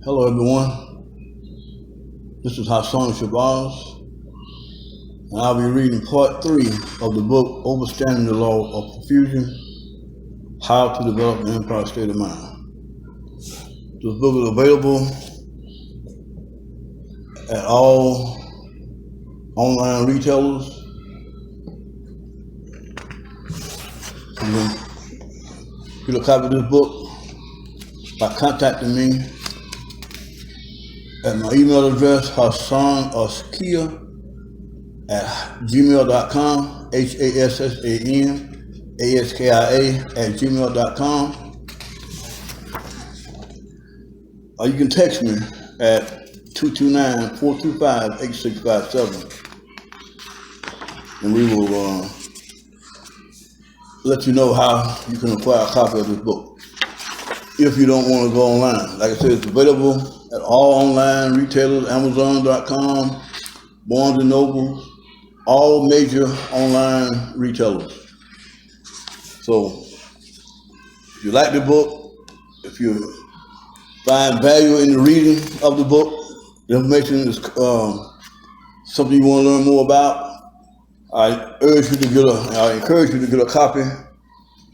Hello everyone, this is hassanaskia, and I'll be reading part 3 of the book Overstanding the Law of Profusion, How to Develop an Empire State of Mind. This book is available at all online retailers. You can get a copy of this book by contacting me at my email address, hassanaskia@gmail.com, hassanaskia@gmail.com. Or you can text me at 229-425-8657, and we will let you know how you can acquire a copy of this book if you don't want to go online. Like I said, it's available at all online retailers, Amazon.com, Barnes & Noble, all major online retailers. So if you like the book, if you find value in the reading of the book, the information is something you want to learn more about, I encourage you to get a copy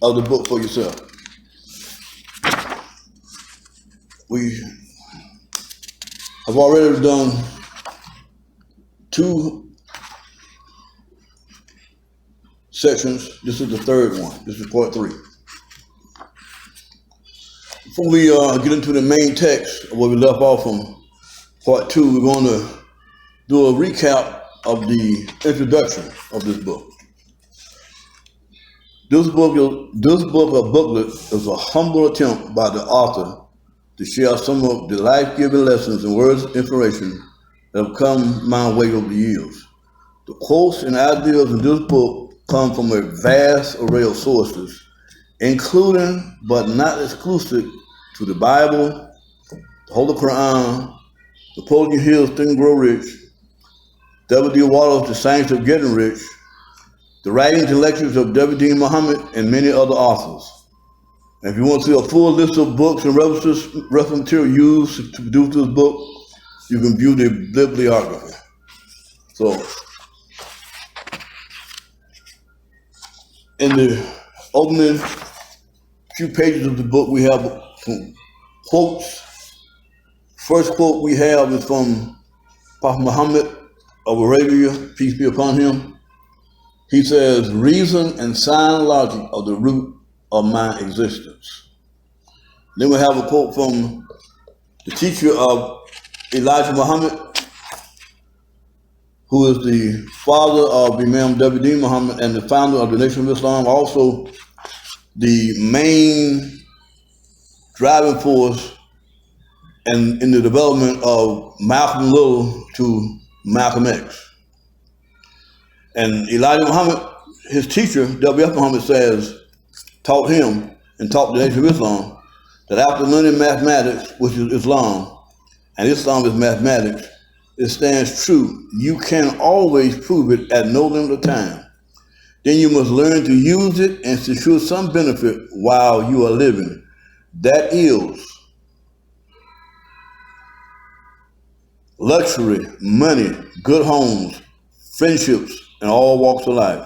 of the book for yourself. I've already done 2 sections. This is the 3rd one. This is part 3. Before we get into the main text of where we left off from part 2, we're going to do a recap of the introduction of this book. This book or booklet is a humble attempt by the author to share some of the life-giving lessons and words of inspiration that have come my way over the years. The quotes and ideas in this book come from a vast array of sources, including but not exclusive to the Bible, the Holy Quran, Napoleon Hill's Think and Grow Rich, W.D. Wallace, The Science of Getting Rich, the writings and lectures of W.D. Muhammad, and many other authors. And if you want to see a full list of books and reference material used to produce this book, you can view the bibliography. So, in the opening few pages of the book, we have some quotes. First quote we have is from Prophet Muhammad of Arabia, peace be upon him. He says, "Reason and sound logic are the root of my existence." Then we have a quote from the teacher of Elijah Muhammad, who is the father of Imam W.D. Muhammad and the founder of the Nation of Islam, also the main driving force in the development of Malcolm Little to Malcolm X. And Elijah Muhammad, his teacher, W.F. Muhammad, taught him and taught the Nation of Islam that after learning mathematics, which is Islam, and Islam is mathematics, it stands true. You can always prove it at no limit of time. Then you must learn to use it and secure some benefit while you are living. That is luxury, money, good homes, friendships, and all walks of life.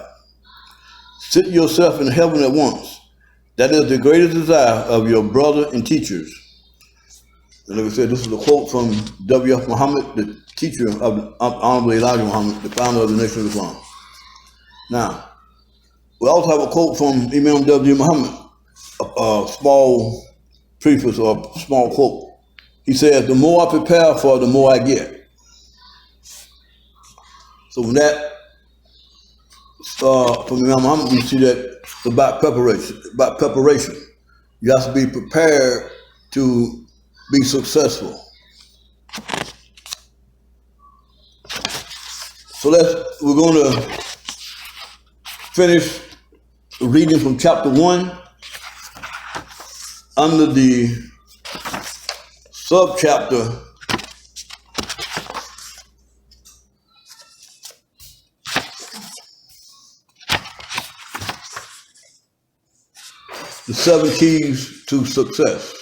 Sit yourself in heaven at once. That is the greatest desire of your brother and teachers. And like I said, this is a quote from W.F. Muhammad, the teacher of Honorable Elijah Muhammad, the founder of the Nation of Islam. Now, we also have a quote from Imam W. Muhammad, a small preface or a small quote. He says, "The more I prepare for, the more I get." So from that, from Imam Muhammad, we see that it's about preparation. You have to be prepared to be successful. So we're going to finish reading from chapter 1 under the subchapter The 7 Keys to Success.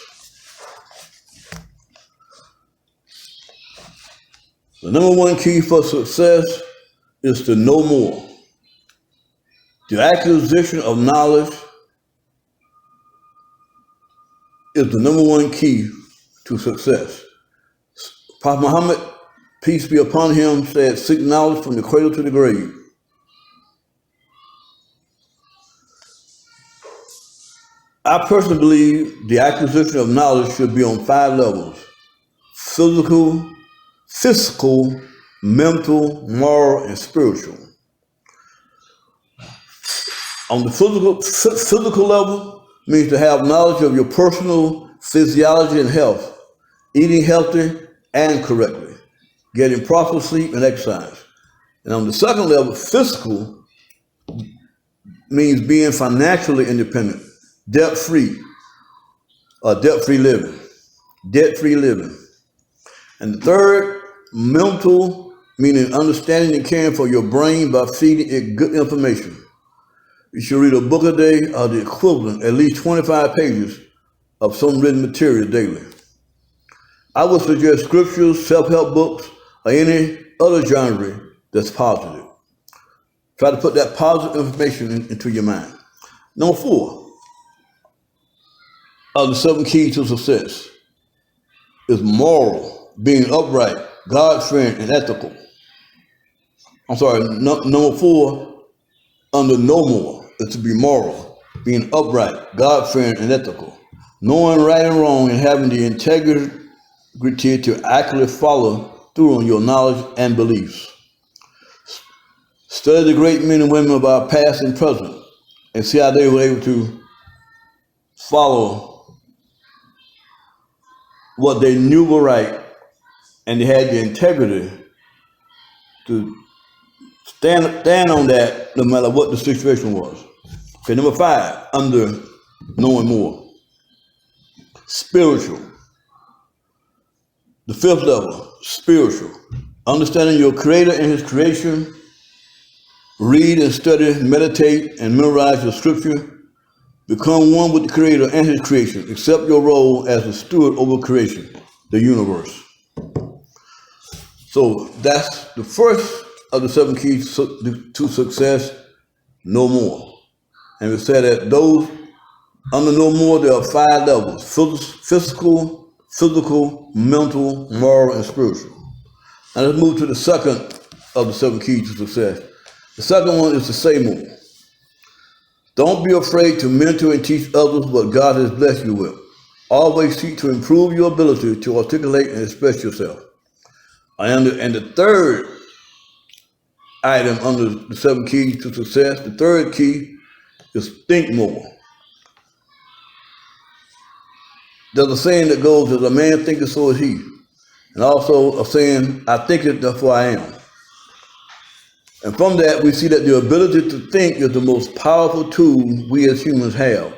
The number one key for success is to know more. The acquisition of knowledge is the number one key to success. Prophet Muhammad, peace be upon him, said, seek knowledge from the cradle to the grave. I personally believe the acquisition of knowledge should be on 5 levels: physical, mental, moral, and spiritual. On the physical level means to have knowledge of your personal physiology and health, eating healthy and correctly, getting proper sleep and exercise. And on the second level, physical means being financially independent, debt-free living. And the third, mental, meaning understanding and caring for your brain by feeding it good information. You should read a book a day or the equivalent, at least 25 pages of some written material daily. I would suggest scriptures, self-help books, or any other genre that's positive. Try to put that positive information into your mind. Number 4 of the 7 keys to success is moral, being upright, God-fearing, and ethical. Number 4 under no more is to be moral, being upright, God-fearing, and ethical, knowing right and wrong and having the integrity to accurately follow through on your knowledge and beliefs. Study the great men and women of our past and present and see how they were able to follow what they knew were right, and they had the integrity to stand on that no matter what the situation was. Okay, number 5, under knowing more. Spiritual. The 5th level, spiritual. Understanding your Creator and His creation. Read and study, meditate, and memorize your scripture. Become one with the Creator and His creation. Accept your role as a steward over creation, the universe. So that's the first of the 7 keys to success, no more. And we said that those under no more, there are 5 levels: physical, mental, moral, and spiritual. Now let's move to the second of the 7 keys to success. The second one is to say more. Don't be afraid to mentor and teach others what God has blessed you with. Always seek to improve your ability to articulate and express yourself. And the third item under the 7 keys to success, the third key is think more. There's a saying that goes, as a man thinketh, so is he. And also a saying, I think it, therefore I am. And from that, we see that the ability to think is the most powerful tool we as humans have.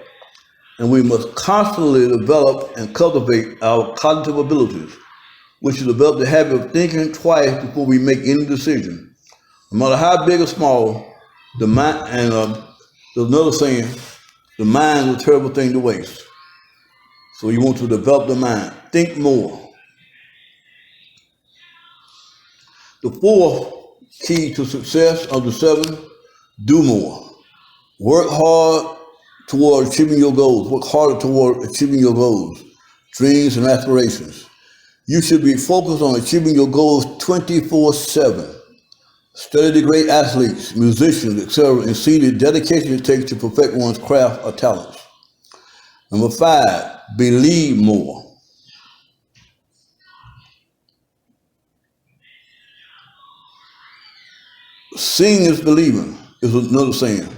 And we must constantly develop and cultivate our cognitive abilities, which is develop the habit of thinking twice before we make any decision. No matter how big or small, the mind, and there's another saying, the mind is a terrible thing to waste. So you want to develop the mind. Think more. The 4th key to success of the 7, do more. Work hard toward achieving your goals. Work harder toward achieving your goals, dreams, and aspirations. You should be focused on achieving your goals 24/7. Study the great athletes, musicians, etc., and see the dedication it takes to perfect one's craft or talents. Number 5, believe more. Seeing is believing is another saying.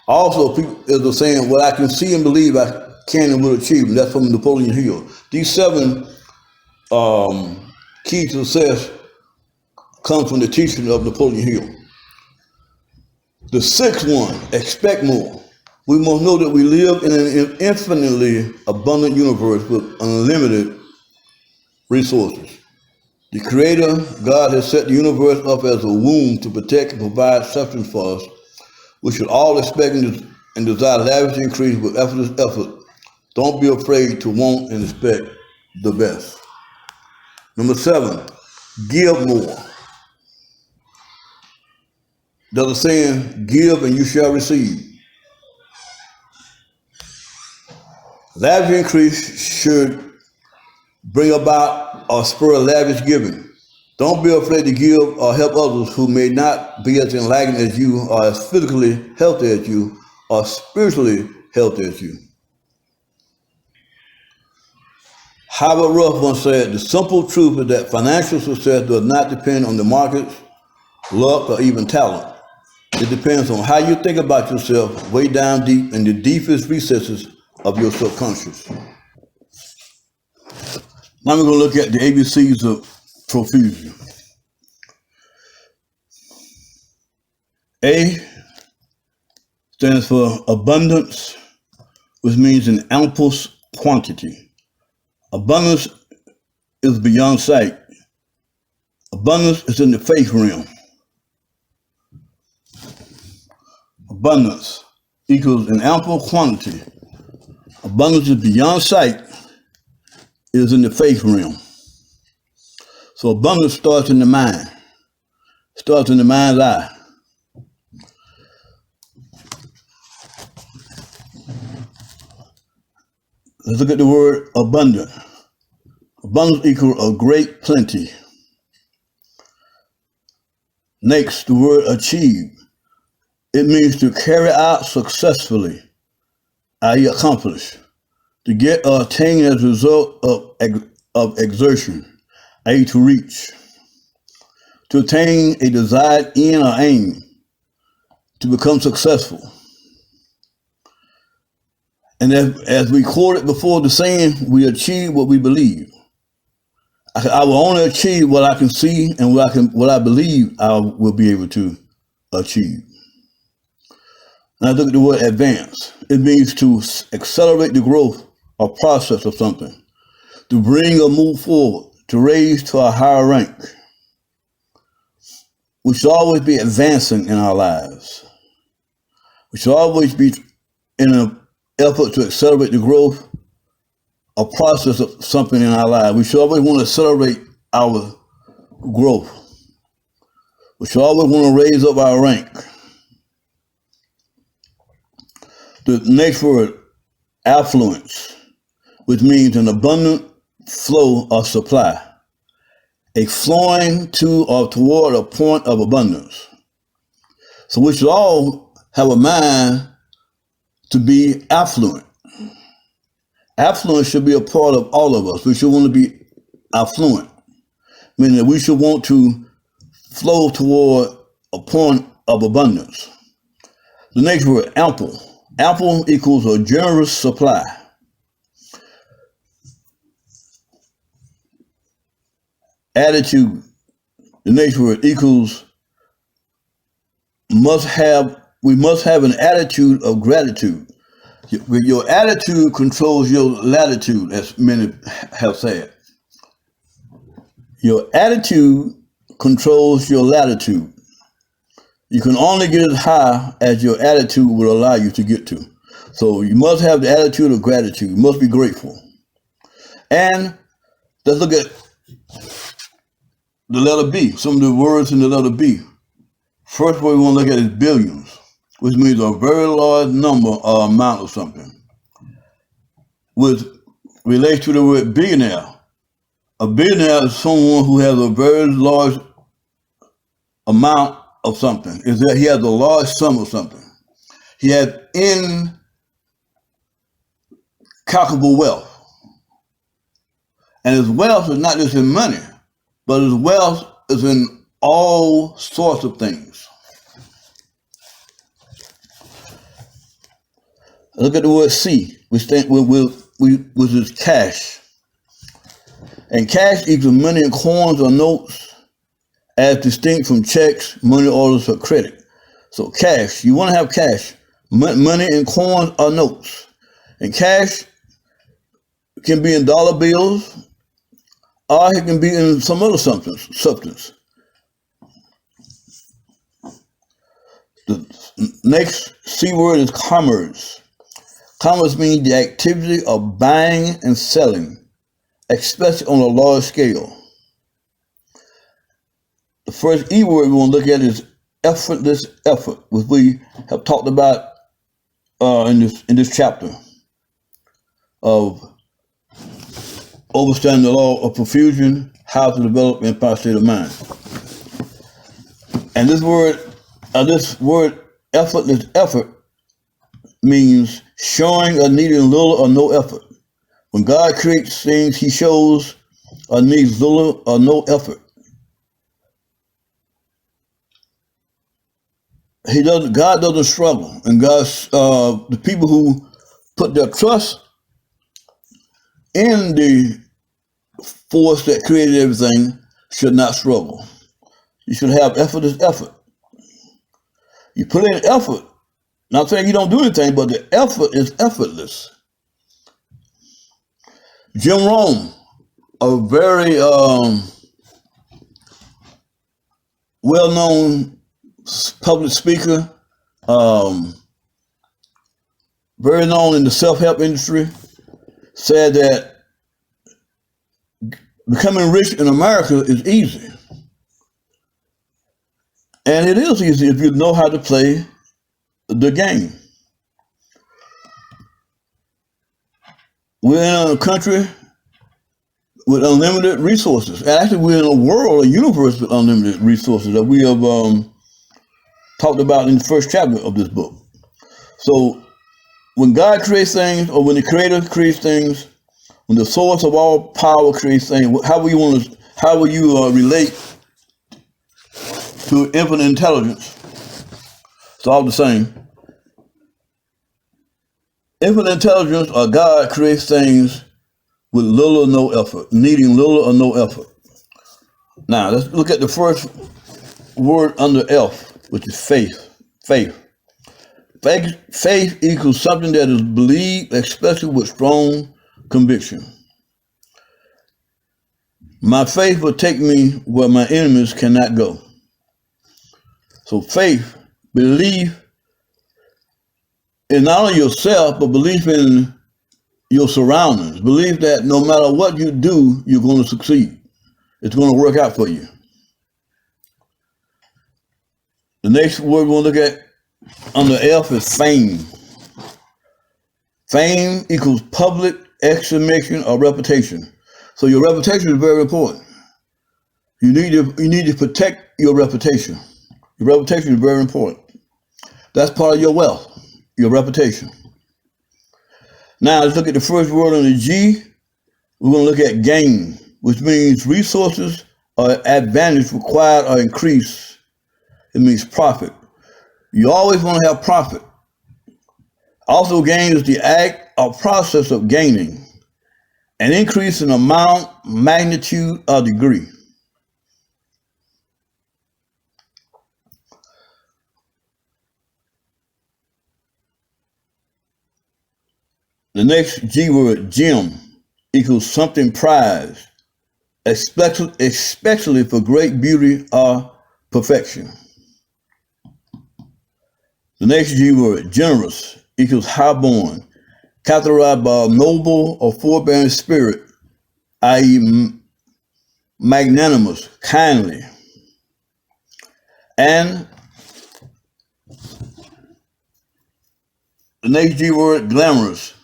Also, there's a saying, what I can see and believe I can and will achieve, and that's from Napoleon Hill. These 7 keys to success come from the teaching of Napoleon Hill. The 6th one, expect more. We must know that we live in an infinitely abundant universe with unlimited resources. The Creator, God, has set the universe up as a womb to protect and provide sustenance for us. We should all expect and desire lavish increase with effortless effort. Don't be afraid to want and expect the best. Number 7, give more. There's a saying, give and you shall receive. Lavish increase should bring about or spur lavish giving. Don't be afraid to give or help others who may not be as enlightened as you, or as physically healthy as you, or spiritually healthy as you. Howard Ruff once said, the simple truth is that financial success does not depend on the markets, luck, or even talent. It depends on how you think about yourself way down deep in the deepest recesses of your subconscious. Now we're going to look at the ABCs of profusion. A stands for abundance, which means an ample quantity. Abundance is beyond sight. Abundance is in the faith realm. Abundance equals an ample quantity. Abundance is beyond sight. It is in the faith realm. So abundance starts in the mind. Starts in the mind's eye. Let's look at the word abundant. Abundance equals a great plenty. Next, the word achieve. It means to carry out successfully, i.e. accomplish, to get or attain as a result of exertion, i.e. to reach, to attain a desired end or aim, to become successful. And as we quoted before, the saying, we achieve what we believe. I will only achieve what I can see and what I believe I will be able to achieve. Now look at the word advance. It means to accelerate the growth or process of something, to bring or move forward, to raise to a higher rank. We should always be advancing in our lives. We should always be in an effort to accelerate the growth or process of something in our lives. We should always want to accelerate our growth. We should always want to raise up our rank. The next word, affluence, which means an abundant flow of supply, a flowing to or toward a point of abundance. So we should all have a mind to be affluent. Affluence should be a part of all of us. We should want to be affluent, meaning that we should want to flow toward a point of abundance. The next word, ample. Ample equals a generous supply. Attitude. The next word equals we must have an attitude of gratitude. Your attitude controls your latitude, as many have said. Your attitude controls your latitude. You can only get as high as your attitude will allow you to get to. So you must have the attitude of gratitude. You must be grateful. And let's look at the letter B, some of the words in the letter B. First word we want to look at is billions, which means a very large number or amount of something, which relates to the word billionaire. A billionaire is someone who has a very large amount of something. Is that he has a large sum of something. He has incalculable wealth. And his wealth is not just in money, but his wealth is in all sorts of things. Look at the word C, which is cash. And cash equals money in coins or notes, as distinct from checks, money orders, or credit. So cash, you want to have cash, money in coins or notes. And cash can be in dollar bills, or it can be in some other substance. The next C word is commerce. Commerce means the activity of buying and selling, especially on a large scale. The first E word we want to look at is effortless effort, which we have talked about in this chapter of Overstanding the Law of Profusion, How to Develop Empire State of Mind. And this word effortless effort means showing or needing little or no effort. When God creates things, he shows or needs little or no effort. God doesn't struggle, and the people who put their trust in the force that created everything should not struggle. You should have effortless effort. You put in effort. Not saying you don't do anything, but the effort is effortless. Jim Rome, a very well-known public speaker, very known in the self-help industry, said that becoming rich in America is easy. And it is easy if you know how to play the game. We're in a country with unlimited resources. Actually, we're in a world, a universe with unlimited resources that we have talked about in the first chapter of this book. So when God creates things, or when the Creator creates things, when the source of all power creates things, how will you relate to infinite intelligence? It's all the same. Infinite intelligence, or God, creates things with little or no effort, needing little or no effort. Now, let's look at the first word under F, which is faith. Faith equals something that is believed, especially with strong conviction. My faith will take me where my enemies cannot go. So faith, belief in not only yourself, but belief in your surroundings. Believe that no matter what you do, you're going to succeed. It's going to work out for you. The next word we'll look at under F is fame. Fame equals public estimation or reputation. So your reputation is very important. You need to protect your reputation. Your reputation is very important. That's part of your wealth, your reputation. Now let's look at the first word on the G. We're going to look at gain, which means resources or advantage required or increased. It means profit. You always want to have profit. Also, gain is the act or process of gaining, an increase in amount, magnitude, or degree. The next G word, gem, equals something prized, especially for great beauty or perfection. The next G word, generous, equals highborn, characterized by a noble or forbearing spirit, i.e. magnanimous, kindly. And the next G word, glamorous,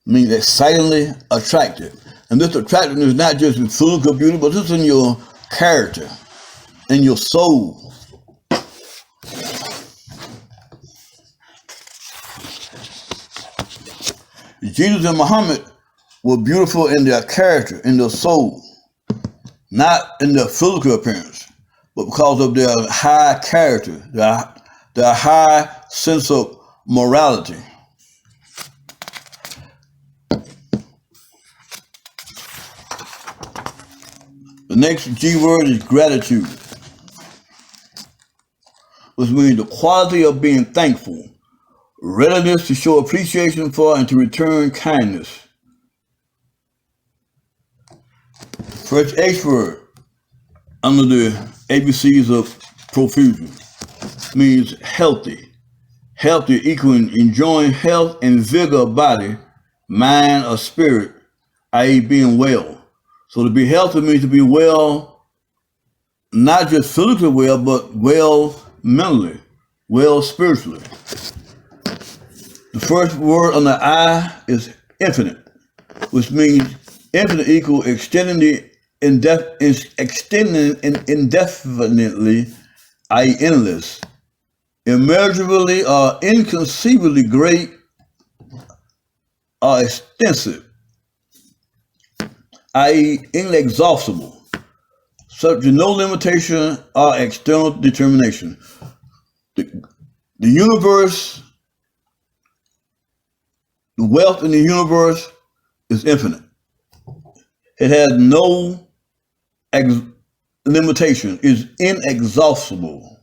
means excitingly attractive. And this attractiveness is not just in physical beauty, but it's in your character, in your soul. Jesus and Muhammad were beautiful in their character, in their soul, not in their physical appearance, but because of their high character, their high sense of morality. The next G word is gratitude, which means the quality of being thankful, readiness to show appreciation for and to return kindness. First H word under the ABCs of profusion means healthy. Healthy equaling enjoying health and vigor of body, mind, or spirit, i.e. being well. So to be healthy means to be well, not just physically well, but well mentally, well spiritually. The first word on the I is infinite, which means infinite equals extending indefinitely, i.e. endless, immeasurably or inconceivably great or extensive, i.e. inexhaustible, subject to no limitation or external determination. The universe, the wealth in the universe is infinite. It has no limitation, is inexhaustible.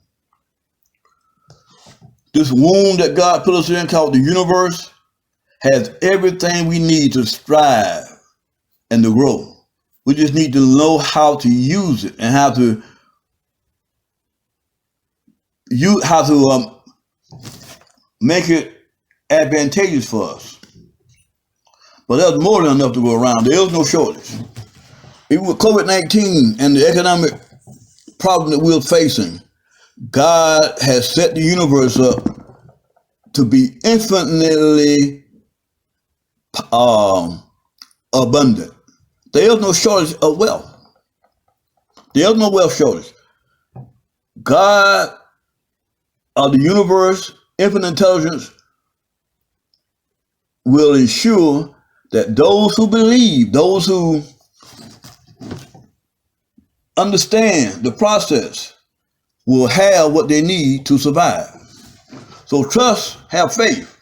This womb that God put us in called the universe has everything we need to strive and to grow. We just need to know how to use it and how to make it advantageous for us. But there's more than enough to go around. There is no shortage. Even with COVID-19 and the economic problem that we're facing, God has set the universe up to be infinitely abundant. There is no shortage of wealth. There is no wealth shortage. God of the universe, infinite intelligence, will ensure that those who believe, those who understand the process, will have what they need to survive. So trust, have faith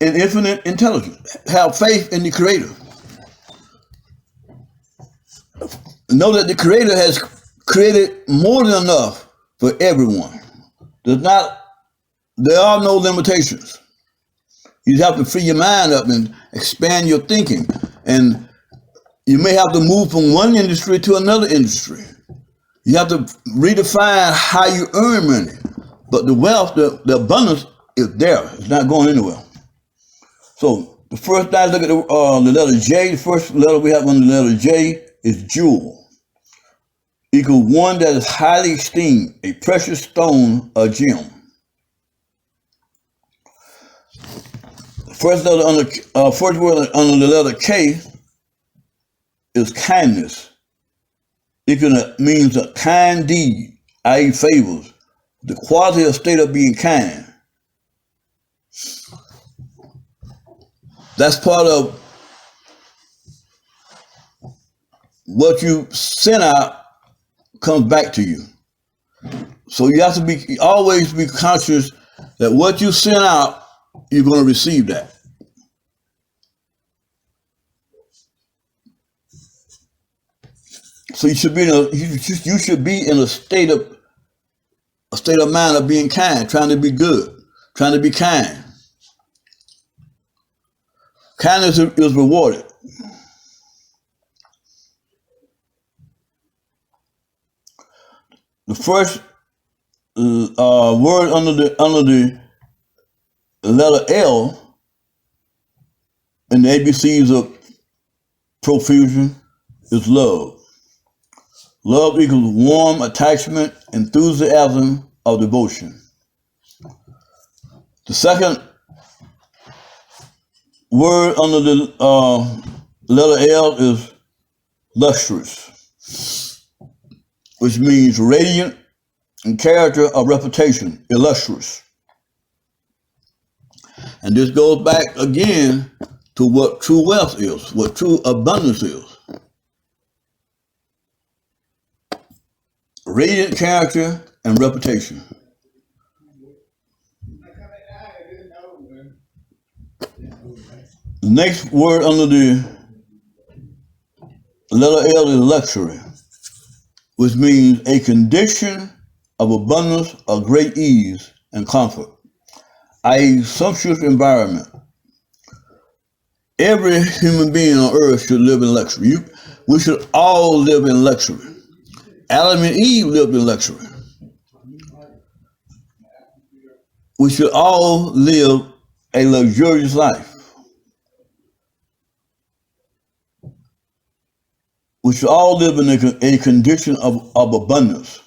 in infinite intelligence. Have faith in the Creator. Know that the Creator has created more than enough for everyone. There are no limitations. You have to free your mind up and expand your thinking. And you may have to move from one industry to another industry. You have to redefine how you earn money. But the wealth, the abundance is there. It's not going anywhere. So the first time, look at the letter J. The first letter we have on the letter J is jewel. Equal one that is highly esteemed, a precious stone, a gem. First word under the letter K is kindness. It means a kind deed, i.e. favors, the quality or state of being kind. That's part of what you send out comes back to you. So you have to always be conscious that what you send out, you're going to receive that. So you should be in a state of mind of being kind, trying to be good, trying to be kind. Kindness is rewarded. The first word under the letter L in the ABCs of profusion is love. Love equals warm attachment, enthusiasm, or devotion. The second word under the letter L is lustrous, which means radiant in character or reputation, illustrious. And this goes back again to what true wealth is, what true abundance is. Radiant character and reputation. The next word under the letter L is luxury, which means a condition of abundance or great ease and comfort, i.e. sumptuous environment. Every human being on earth should live in luxury. We should all live in luxury. Adam and Eve lived in luxury. We should all live a luxurious life. We should all live in a condition of abundance,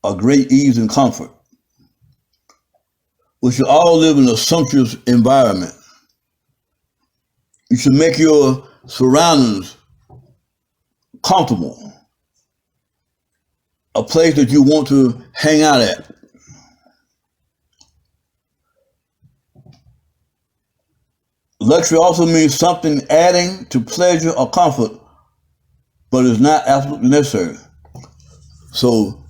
of great ease and comfort. We should all live in a sumptuous environment. You should make your surroundings comfortable, a place that you want to hang out at. Luxury also means something adding to pleasure or comfort, but is not absolutely necessary. So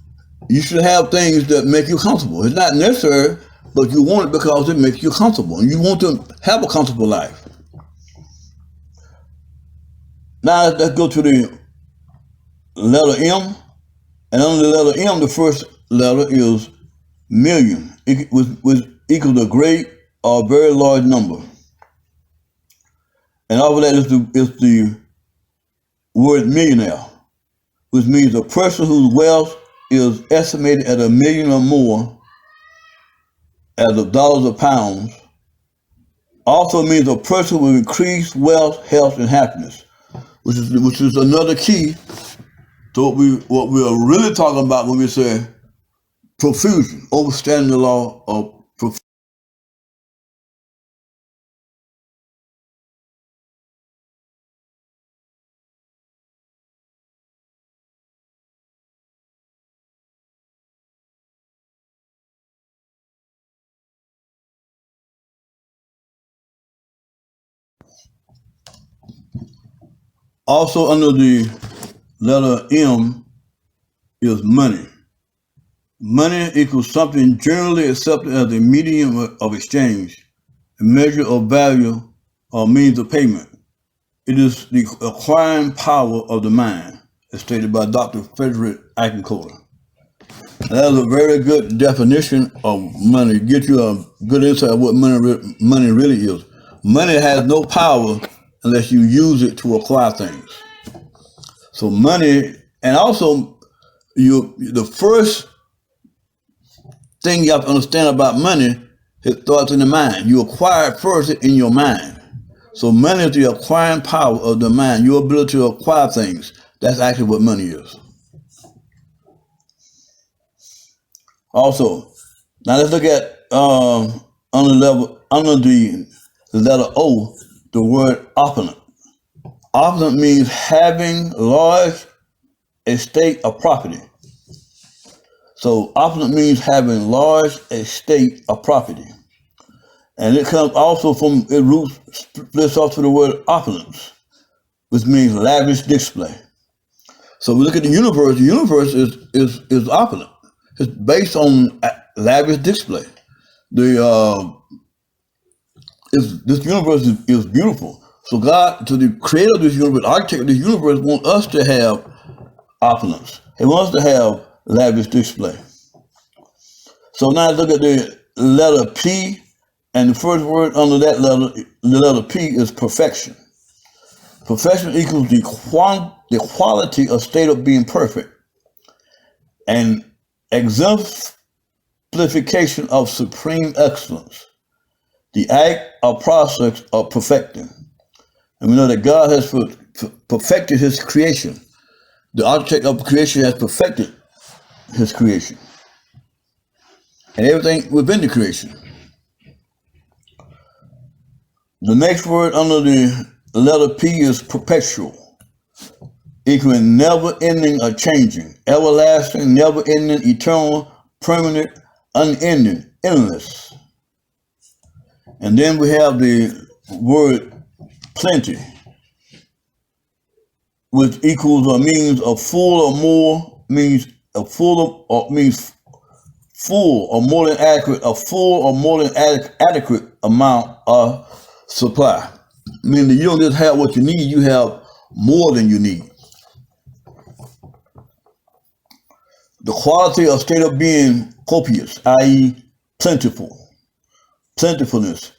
you should have things that make you comfortable. It's not necessary, but you want it because it makes you comfortable. And you want to have a comfortable life. Now let's go to the letter M. And under the letter M, the first letter is million, which equals a great or very large number. And over that is the word millionaire, which means a person whose wealth is estimated at $1 million or more as of dollars or pounds. Also means a person with increased wealth, health, and happiness, which is another key to what we are really talking about when we say profusion, overstanding the law of profusion. Also under the letter M is money. Money equals something generally accepted as a medium of exchange, a measure of value or means of payment. It is the acquiring power of the mind, as stated by Dr. Frederick Eichenkoller. That is a very good definition of money. Get you a good insight of what money really is. Money has no power unless you use it to acquire things. So money, and also the first thing you have to understand about money, it starts in the mind. You acquire it first in your mind. So money is the acquiring power of the mind, your ability to acquire things. That's actually what money is. Also, now let's look at under the letter O, the word opulent. Opulent means having large estate of property. So opulent means having large estate of property. And it comes also from, it roots, splits off to the word opulence, which means lavish display. So we look at the universe is opulent. It's based on lavish display. This universe is beautiful. So God, to the creator of this universe, architect of this universe, wants us to have opulence. He wants us to have lavish display. So now look at the letter P, and the first word under that letter, the letter P, is perfection. Perfection equals the quality or state of being perfect, and exemplification of supreme excellence, the act or process of perfecting. And we know that God has perfected his creation. The architect of creation has perfected his creation and everything within the creation. The next word under the letter P is perpetual, equaling never-ending or changing, everlasting, never-ending, eternal, permanent, unending, endless. And then we have the word plenty, which equals or means a full or more, means a full or means full or more than adequate, a full or more than adequate amount of supply. Meaning that you don't just have what you need, you have more than you need. The quality or state of being copious, i.e. plentiful, plentifulness.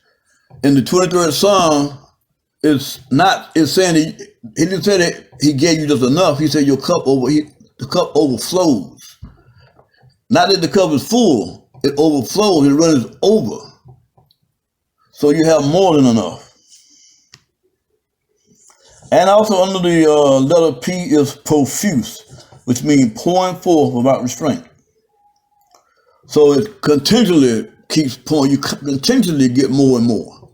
In the 23rd Psalm, it's saying he didn't say that he gave you just enough. He said the cup overflows. Not that the cup is full, it overflows, it runs over. So you have more than enough. And also under the letter P is profuse, which means pouring forth without restraint. So it's continually keeps pouring. You continually get more and more.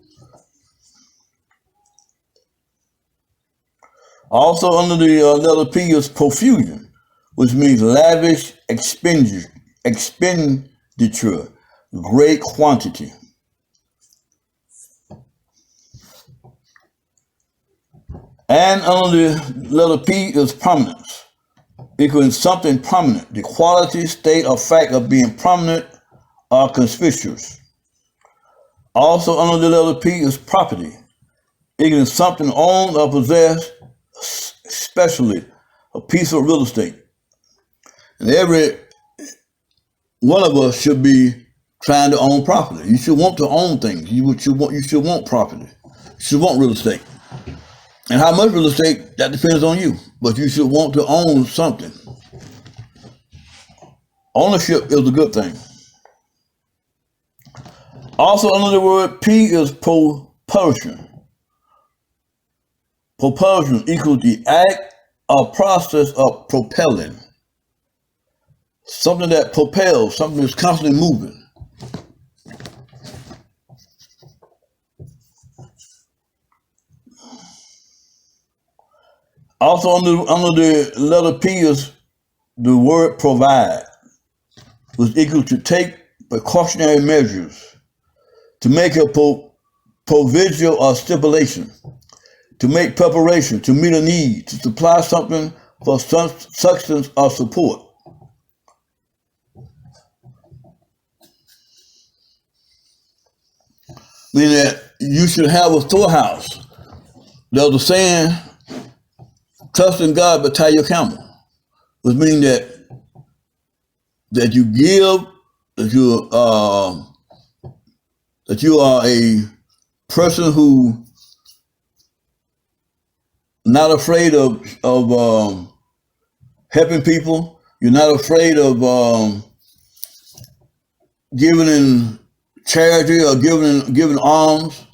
Also under the letter P is profusion, which means lavish expenditure, great quantity. And under the letter P is prominence, equaling something prominent, the quality, state, or fact of being prominent or conspicuous. Also under the letter P is property, equaling something owned or possessed, especially a piece of real estate. And every one of us should be trying to own property. You should want to own things. You should want property. You should want real estate. And how much real estate, that depends on you. But you should want to own something. Ownership is a good thing. Also under the word P is propulsion. Propulsion equals the act or process of propelling. Something that propels, something that's constantly moving. Also under the letter P is the word provide, which equals to take precautionary measures, to make a provision or stipulation, to make preparation, to meet a need, to supply something for substance or support. Meaning that you should have a storehouse. There's a saying, trust in God but tie your camel. Which means that you give, that you are a person who not afraid of helping people. You're not afraid of giving in charity or giving alms,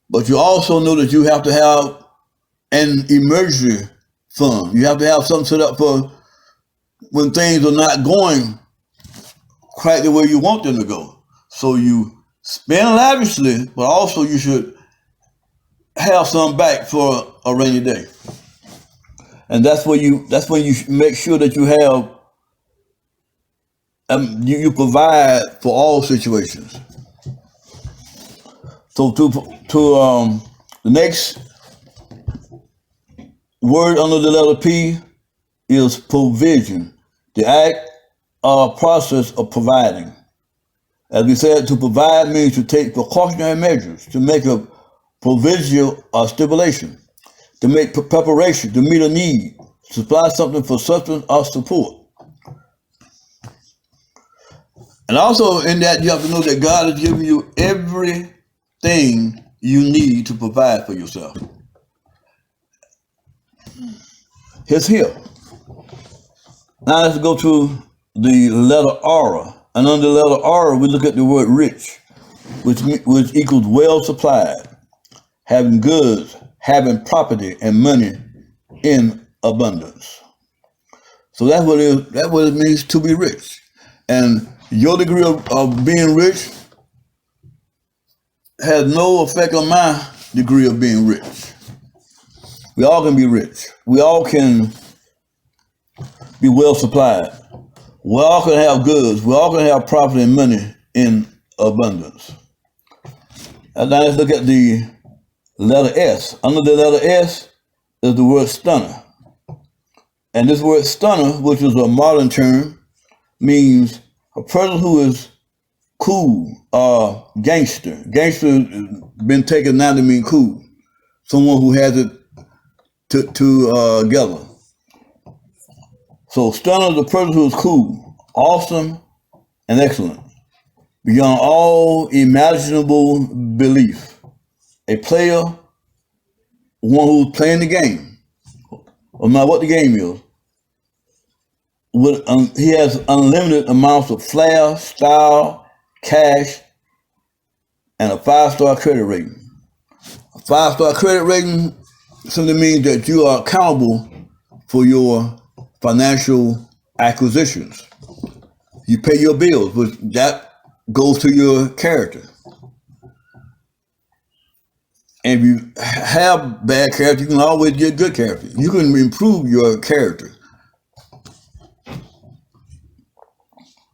but you also know that you have to have an emergency fund. You have to have something set up for when things are not going quite the way you want them to go. So you spend lavishly, but also you should have some back for a rainy day. And that's when you make sure that you have you provide for all situations. So to the next word under the letter P is provision, the act or process of providing. As we said, to provide means to take precautionary measures, to make a provision or stipulation, to make preparation, to meet a need, supply something for substance or support. And also in that, you have to know that God has given you everything you need to provide for yourself. It's here. Now let's go to the letter R. And under the letter R, we look at the word rich, which equals well supplied, having goods, having property and money in abundance. So that's what it means to be rich. And your degree of being rich has no effect on my degree of being rich. We all can be rich. We all can be well supplied. We all can have goods. We all can have property and money in abundance. And now let's look at the letter S. Under the letter S is the word stunner. And this word stunner, which is a modern term, means a person who is cool or gangster. Gangster has been taken now to mean cool. Someone who has it together. So stunner is a person who is cool, awesome, and excellent, beyond all imaginable belief. A player, one who's playing the game, no matter what the game is, he has unlimited amounts of flair, style, cash, and a 5-star credit rating. A 5-star credit rating simply means that you are accountable for your financial acquisitions. You pay your bills, but that goes to your character. And if you have bad character, you can always get good character. You can improve your character.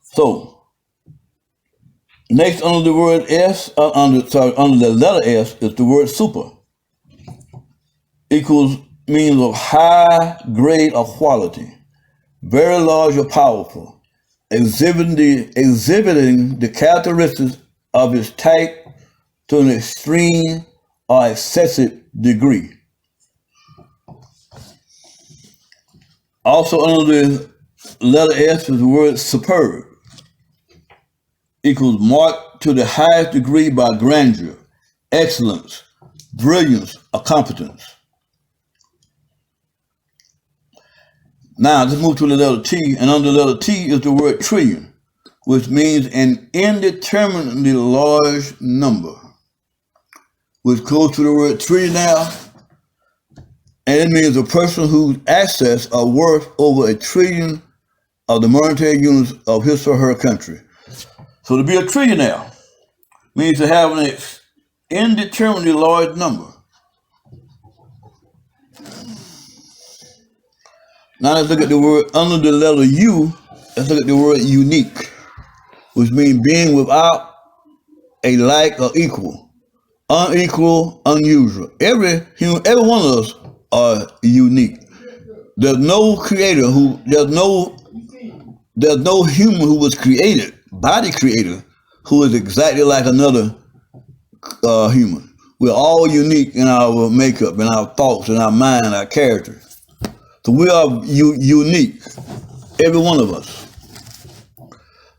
So, next under the word S, under the letter S is the word super. Equals means of high grade of quality, very large or powerful, exhibiting the characteristics of its type to an extreme or excessive degree. Also under the letter S is the word superb. Equals marked to the highest degree by grandeur, excellence, brilliance, or competence. Now let's move to the letter T, and under the letter T is the word trillion, which means an indeterminately large number, which goes to the word trillionaire, and it means a person whose assets are worth over $1 trillion of the monetary units of his or her country. So to be a trillionaire means to have an indeterminately large number. Now let's look at the word under the letter U. Let's look at the word unique, which means being without a like or equal, unequal, unusual. Every one of us are unique. There's no creator there's no human who was created by the creator who is exactly like another human. We're all unique in our makeup, in our thoughts, in our mind, our character. So we are unique, every one of us.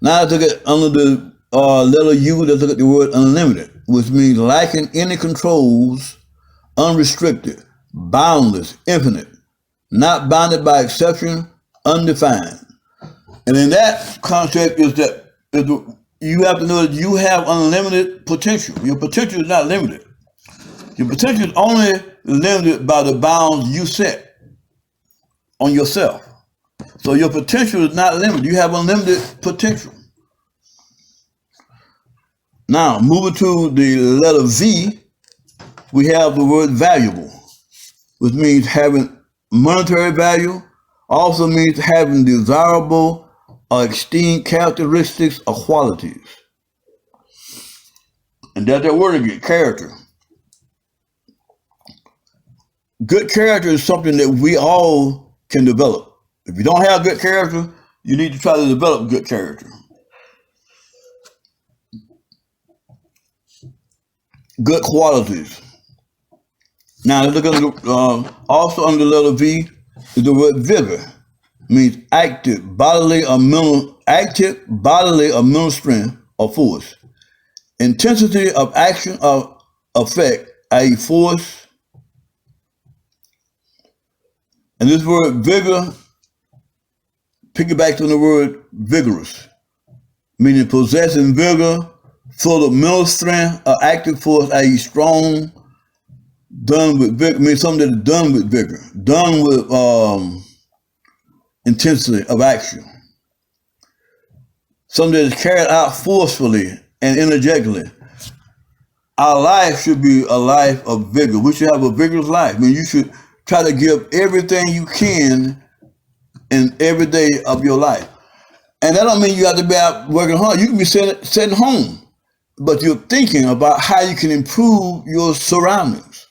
Now let's look at under the letter U, let's look at the word unlimited, which means lacking any controls, unrestricted, boundless, infinite, not bounded by exception, undefined. And in that concept is that you have to know that you have unlimited potential. Your potential is not limited. Your potential is only limited by the bounds you set on yourself. So your potential is not limited. You have unlimited potential. Now, moving to the letter V, we have the word valuable, which means having monetary value, also means having desirable or esteemed characteristics or qualities. And that's that word again, character. Good character is something that we all can develop. If you don't have good character, you need to try to develop good character. Good qualities. Now let's look at also under the letter V is the word vigor. Means active bodily or mental strength or force. Intensity of action or effect, i.e. force. And this word vigor piggybacks on the word vigorous, meaning possessing vigor, full of mental strength or active force, i.e. strong, done with vigor, means something that is done with vigor, done with intensity of action. Something that is carried out forcefully and energetically. Our life should be a life of vigor. We should have a vigorous life. I mean, you should try to give everything you can in every day of your life. And that don't mean you have to be out working hard. You can be sitting home, but you're thinking about how you can improve your surroundings.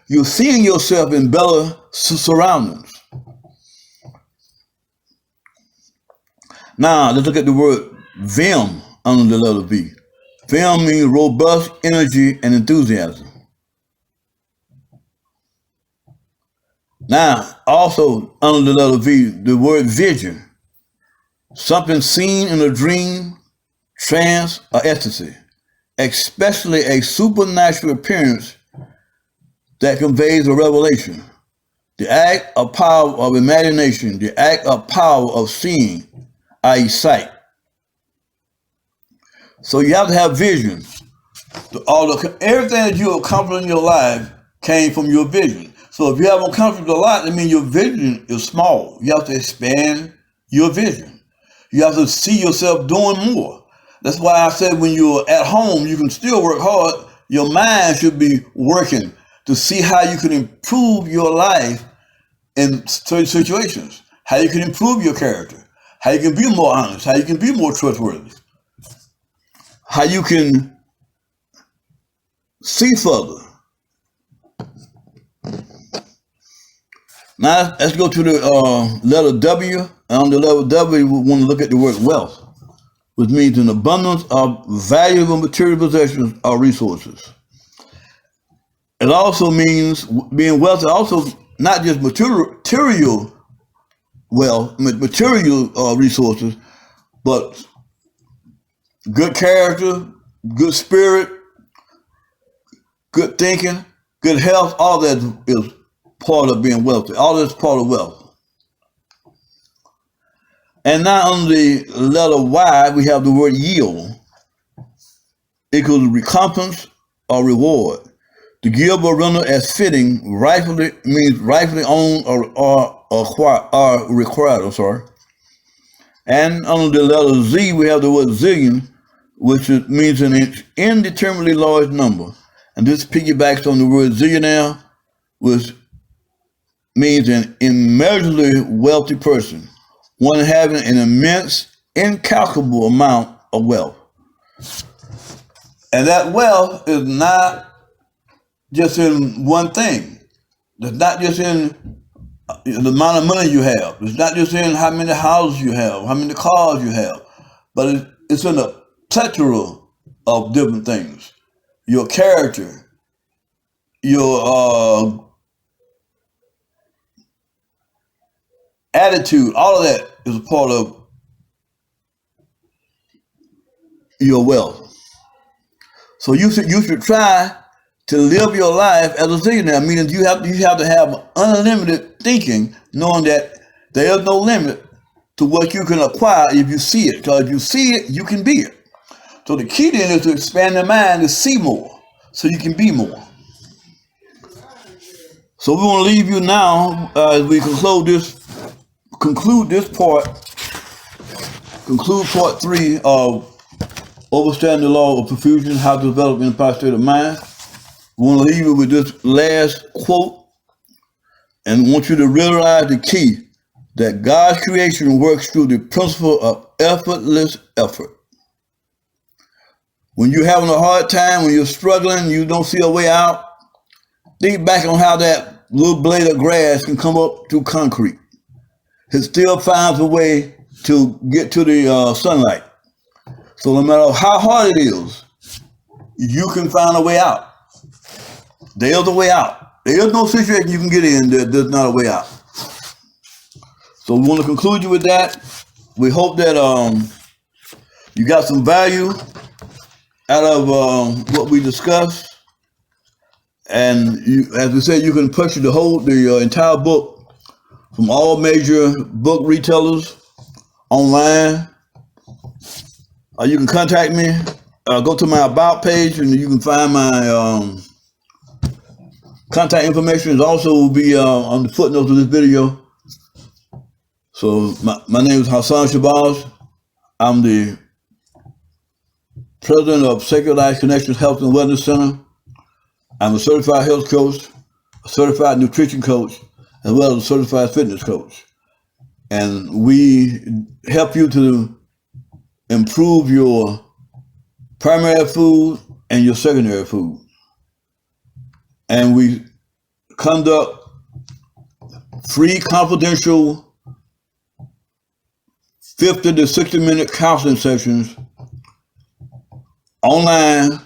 You're seeing yourself in better surroundings. Now, let's look at the word vim under the letter V. Vim means robust energy and enthusiasm. Now, also under the letter V, the word vision. Something seen in a dream, trance, or ecstasy. Especially a supernatural appearance that conveys a revelation. The act of power of imagination, the act of power of seeing, i.e. sight. So you have to have vision. Everything that you accomplish in your life came from your vision. So if you haven't accomplished a lot, that means your vision is small. You have to expand your vision. You have to see yourself doing more. That's why I said when you're at home, you can still work hard. Your mind should be working to see how you can improve your life in certain situations, how you can improve your character, how you can be more honest, how you can be more trustworthy, how you can see further. Now let's go to the letter W. And on the letter W, we want to look at the word wealth, which means an abundance of valuable material possessions or resources. It also means being wealthy, also not just material wealth, material resources, but good character, good spirit, good thinking, good health. All that is part of being wealthy. All that's part of wealth. And now on the letter Y, we have the word yield. Equals recompense or reward. To give or render as fitting, rightfully means rightfully owned or required. And on the letter Z, we have the word zillion, which means an indeterminately large number. And this piggybacks on the word zillionaire, which means an immeasurably wealthy person, one having an immense, incalculable amount of wealth. And that wealth is not just in one thing. It's not just in the amount of money you have. It's not just in how many houses you have, how many cars you have, but it's in a plethora of different things. Your character, your attitude, all of that is a part of your wealth. So you should try to live your life as a zillionaire, meaning you have to have unlimited thinking, knowing that there is no limit to what you can acquire if you see it. Because if you see it, you can be it. So the key then is to expand the mind to see more, so you can be more. So we want to leave you now as we conclude part 3 of Overstanding the Law of Profusion, How to Develop an Empire State of Mind. We want to leave you with this last quote and want you to realize the key, that God's creation works through the principle of effortless effort. When you're having a hard time, when you're struggling, you don't see a way out, think back on how that little blade of grass can come up through concrete. It still finds a way to get to the sunlight. So no matter how hard it is, you can find a way out. There's a way out. There is no situation you can get in that there's not a way out. So we want to conclude you with that. We hope that you got some value out of what we discussed. And as we said, you can purchase the entire book from all major book retailers online. You can contact me. Go to my About page and you can find my contact information. Is also will be on the footnotes of this video. So my name is Hassan Shabazz. I'm the president of Sacred Life Connections Health and Wellness Center. I'm a certified health coach, a certified nutrition coach, as well as a certified fitness coach. And we help you to improve your primary food and your secondary food. And we conduct free confidential 50 to 60 minute counseling sessions online,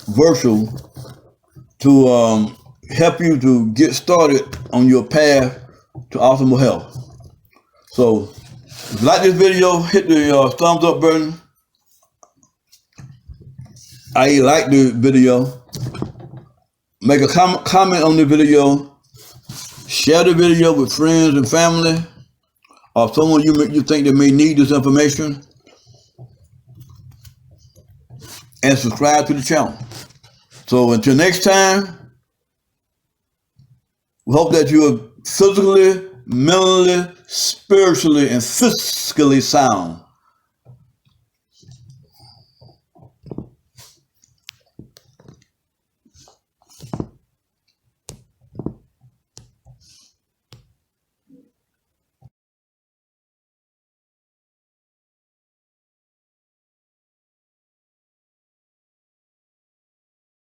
virtual, to help you to get started on your path to optimal health. So if you like this video, hit the thumbs up button. I like the video. Make a comment on the video. Share the video with friends and family, or someone you think that may need this information. And subscribe to the channel. So until next time, we hope that you are physically, mentally, spiritually, and fiscally sound.